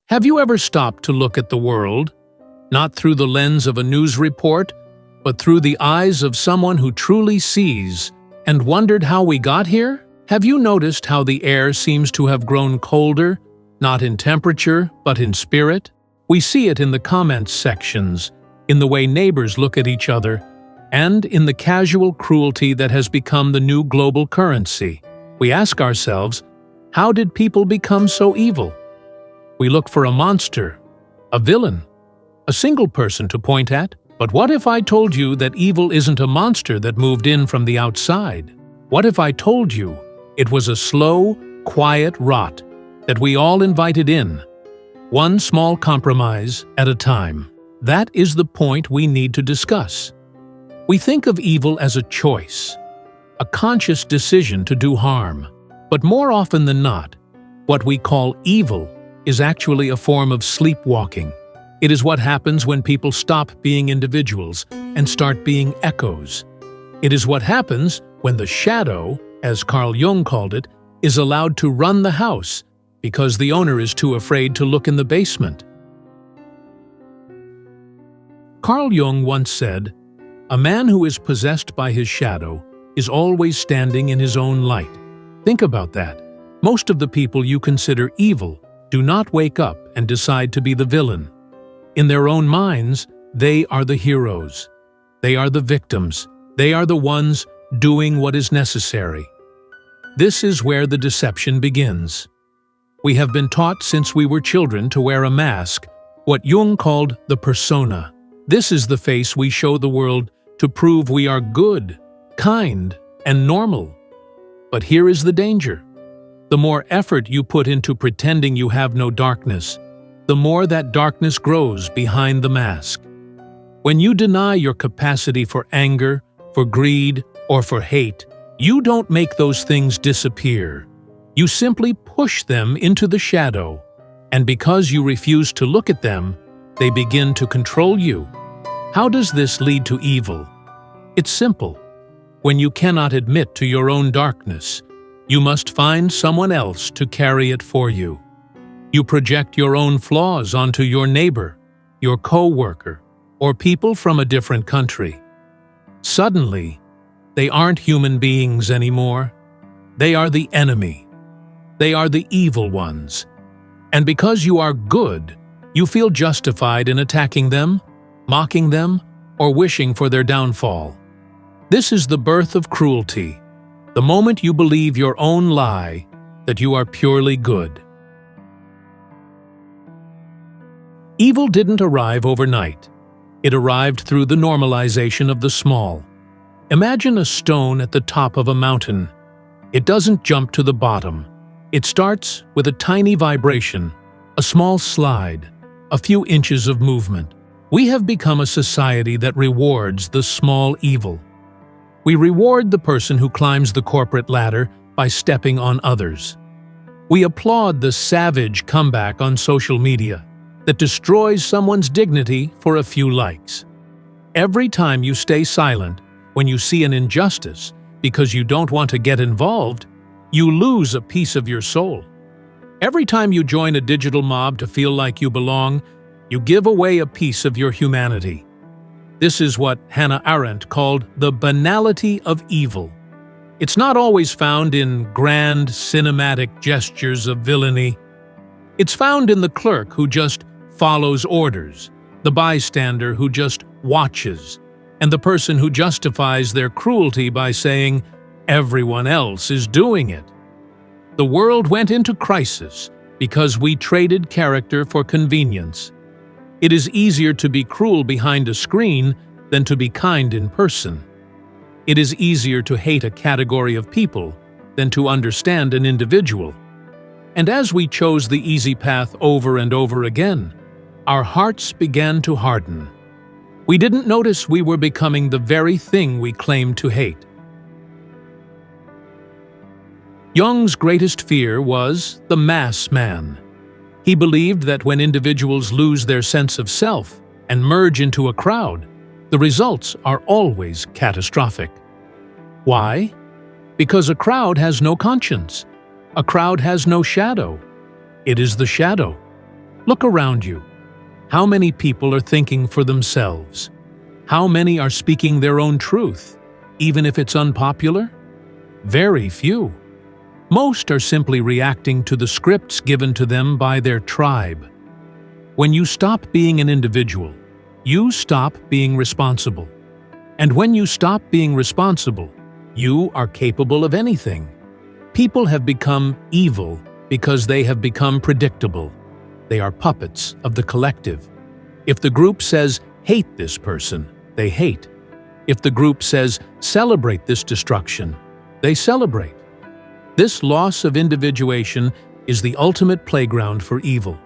Have you ever stopped to look at the world, not through the lens of a news report, but through the eyes of someone who truly sees, and wondered how we got here? Have you noticed how the air seems to have grown colder, not in temperature, but in spirit? We see it in the comments sections, in the way neighbors look at each other, and in the casual cruelty that has become the new global currency. We ask ourselves, how did people become so evil? We look for a monster, a villain, a single person to point at. But what if I told you that evil isn't a monster that moved in from the outside? What if I told you it was a slow, quiet rot that we all invited in, one small compromise at a time? That is the point we need to discuss. We think of evil as a choice, a conscious decision to do harm. But more often than not, what we call evil is actually a form of sleepwalking. It is what happens when people stop being individuals and start being echoes. It is what happens when the shadow, as Jung called it, is allowed to run the house because the owner is too afraid to look in the basement. Jung once said, "A man who is possessed by his shadow is always standing in his own light." Think about that. Most of the people you consider evil do not wake up and decide to be the villain. In their own minds, they are the heroes. They are the victims. They are the ones doing what is necessary. This is where the deception begins. We have been taught since we were children to wear a mask, what Jung called the persona. This is the face we show the world to prove we are good, kind, and normal. But here is the danger. The more effort you put into pretending you have no darkness, the more that darkness grows behind the mask. When you deny your capacity for anger, for greed, or for hate, you don't make those things disappear. You simply push them into the shadow, and because you refuse to look at them, they begin to control you. How does this lead to evil? It's simple. When you cannot admit to your own darkness, you must find someone else to carry it for you. You project your own flaws onto your neighbor, your co-worker, or people from a different country. Suddenly, they aren't human beings anymore. They are the enemy. They are the evil ones. And because you are good, you feel justified in attacking them, mocking them, or wishing for their downfall. This is the birth of cruelty, the moment you believe your own lie that you are purely good. Evil didn't arrive overnight. It arrived through the normalization of the small. Imagine a stone at the top of a mountain. It doesn't jump to the bottom. It starts with a tiny vibration, a small slide, a few inches of movement. We have become a society that rewards the small evil. We reward the person who climbs the corporate ladder by stepping on others. We applaud the savage comeback on social media that destroys someone's dignity for a few likes. Every time you stay silent when you see an injustice because you don't want to get involved, you lose a piece of your soul. Every time you join a digital mob to feel like you belong, you give away a piece of your humanity. This is what Hannah Arendt called the banality of evil. It's not always found in grand, cinematic gestures of villainy. It's found in the clerk who just follows orders, the bystander who just watches, and the person who justifies their cruelty by saying, "Everyone else is doing it." The world went into crisis because we traded character for convenience. It is easier to be cruel behind a screen than to be kind in person. It is easier to hate a category of people than to understand an individual. And as we chose the easy path over and over again, our hearts began to harden. We didn't notice we were becoming the very thing we claimed to hate. Jung's greatest fear was the mass man. He believed that when individuals lose their sense of self and merge into a crowd, the results are always catastrophic. Why? Because a crowd has no conscience. A crowd has no shadow. It is the shadow. Look around you. How many people are thinking for themselves? How many are speaking their own truth, even if it's unpopular? Very few. Most are simply reacting to the scripts given to them by their tribe. When you stop being an individual, you stop being responsible. And when you stop being responsible, you are capable of anything. People have become evil because they have become predictable. They are puppets of the collective. If the group says, hate this person, they hate. If the group says, celebrate this destruction, they celebrate. This loss of individuation is the ultimate playground for evil.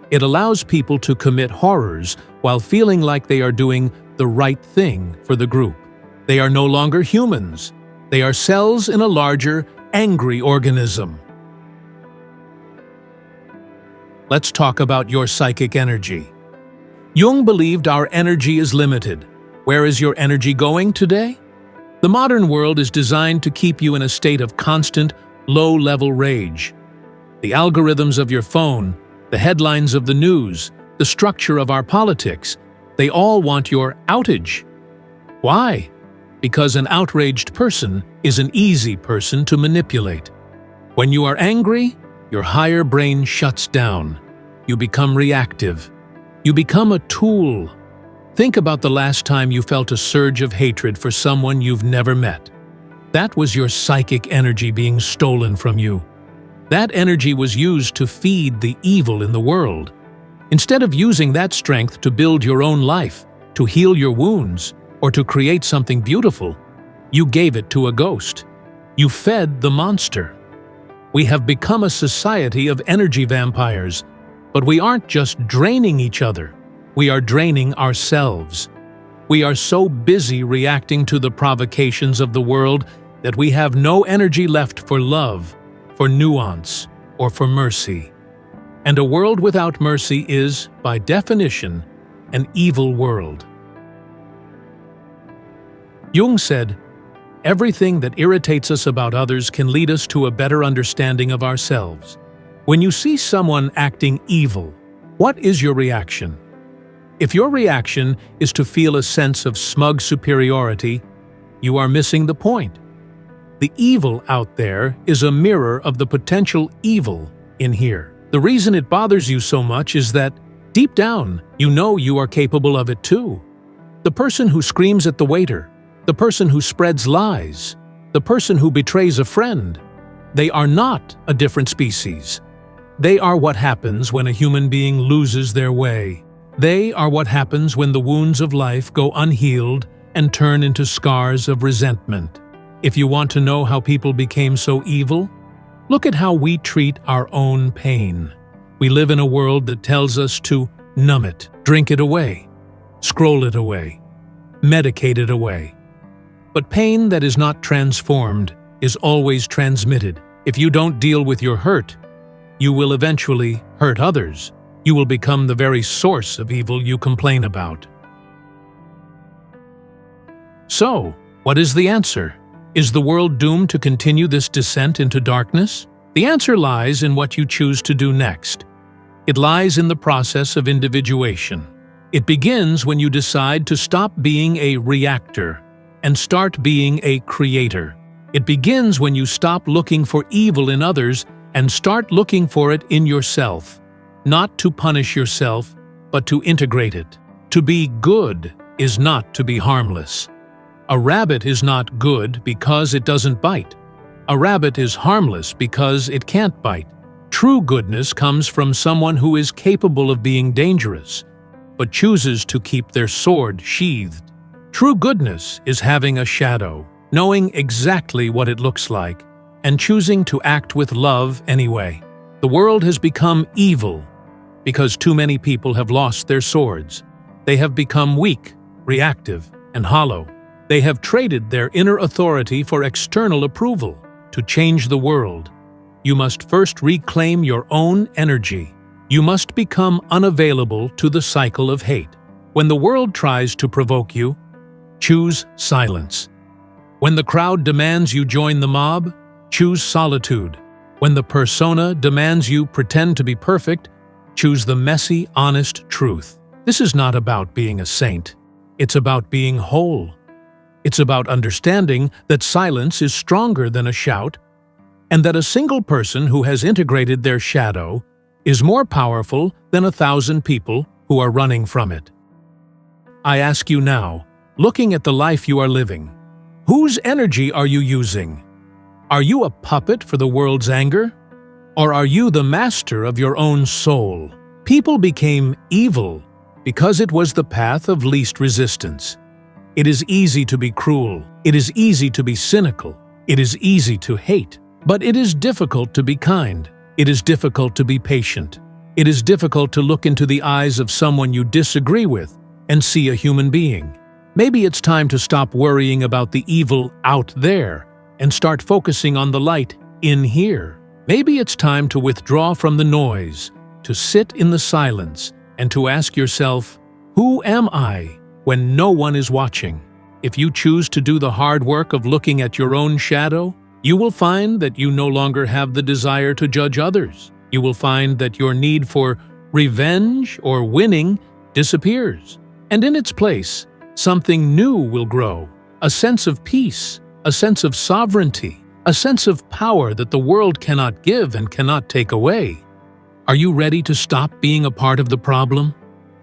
It allows people to commit horrors while feeling like they are doing the right thing for the group. They are no longer humans. They are cells in a larger, angry organism. Let's talk about your psychic energy. Jung believed our energy is limited. Where is your energy going today? The modern world is designed to keep you in a state of constant, low-level rage. The algorithms of your phone, the headlines of the news, the structure of our politics, they all want your outage. Why? Because an outraged person is an easy person to manipulate. When you are angry, your higher brain shuts down. You become reactive. You become a tool. Think about the last time you felt a surge of hatred for someone you've never met. That was your psychic energy being stolen from you. That energy was used to feed the evil in the world. Instead of using that strength to build your own life, to heal your wounds, or to create something beautiful, you gave it to a ghost. You fed the monster. We have become a society of energy vampires, but we aren't just draining each other. We are draining ourselves. We are so busy reacting to the provocations of the world that we have no energy left for love, for nuance, or for mercy. And a world without mercy is, by definition, an evil world. Jung said, everything that irritates us about others can lead us to a better understanding of ourselves. When you see someone acting evil, what is your reaction? If your reaction is to feel a sense of smug superiority, you are missing the point. The evil out there is a mirror of the potential evil in here. The reason it bothers you so much is that, deep down, you know you are capable of it too. The person who screams at the waiter, the person who spreads lies, the person who betrays a friend, they are not a different species. They are what happens when a human being loses their way. They are what happens when the wounds of life go unhealed and turn into scars of resentment. If you want to know how people became so evil, look at how we treat our own pain. We live in a world that tells us to numb it, drink it away, scroll it away, medicate it away. But pain that is not transformed is always transmitted. If you don't deal with your hurt, you will eventually hurt others. You will become the very source of evil you complain about. So, what is the answer? Is the world doomed to continue this descent into darkness? The answer lies in what you choose to do next. It lies in the process of individuation. It begins when you decide to stop being a reactor and start being a creator. It begins when you stop looking for evil in others and start looking for it in yourself. Not to punish yourself, but to integrate it. To be good is not to be harmless. A rabbit is not good because it doesn't bite. A rabbit is harmless because it can't bite. True goodness comes from someone who is capable of being dangerous, but chooses to keep their sword sheathed. True goodness is having a shadow, knowing exactly what it looks like, and choosing to act with love anyway. The world has become evil because too many people have lost their swords. They have become weak, reactive, and hollow. They have traded their inner authority for external approval. To change the world, you must first reclaim your own energy. You must become unavailable to the cycle of hate. When the world tries to provoke you, choose silence. When the crowd demands you join the mob, choose solitude. When the persona demands you pretend to be perfect, Choose the messy, honest truth. This is not about being a saint. It's about being whole. It's about understanding that silence is stronger than a shout, and that a single person who has integrated their shadow is more powerful than 1,000 people who are running from it. I ask you now, looking at the life you are living, whose energy are you using? Are you a puppet for the world's anger? Or are you the master of your own soul? People became evil because it was the path of least resistance. It is easy to be cruel. It is easy to be cynical. It is easy to hate. But it is difficult to be kind. It is difficult to be patient. It is difficult to look into the eyes of someone you disagree with and see a human being. Maybe it's time to stop worrying about the evil out there and start focusing on the light in here. Maybe it's time to withdraw from the noise, to sit in the silence, and to ask yourself, who am I when no one is watching? If you choose to do the hard work of looking at your own shadow, you will find that you no longer have the desire to judge others. You will find that your need for revenge or winning disappears. And in its place, something new will grow, a sense of peace, a sense of sovereignty, a sense of power that the world cannot give and cannot take away. Are you ready to stop being a part of the problem?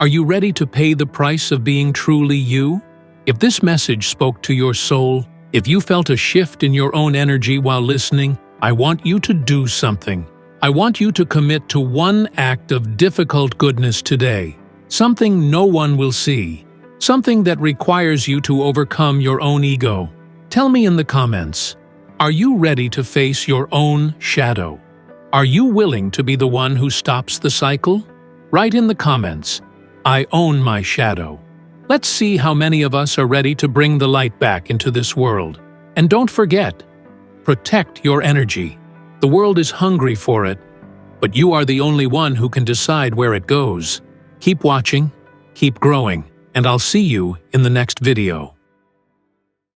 Are you ready to pay the price of being truly you? If this message spoke to your soul, if you felt a shift in your own energy while listening, I want you to do something. I want you to commit to one act of difficult goodness today. Something no one will see. Something that requires you to overcome your own ego. Tell me in the comments, are you ready to face your own shadow? Are you willing to be the one who stops the cycle? Write in the comments, I own my shadow. Let's see how many of us are ready to bring the light back into this world. And don't forget, protect your energy. The world is hungry for it, but you are the only one who can decide where it goes. Keep watching, keep growing, and I'll see you in the next video.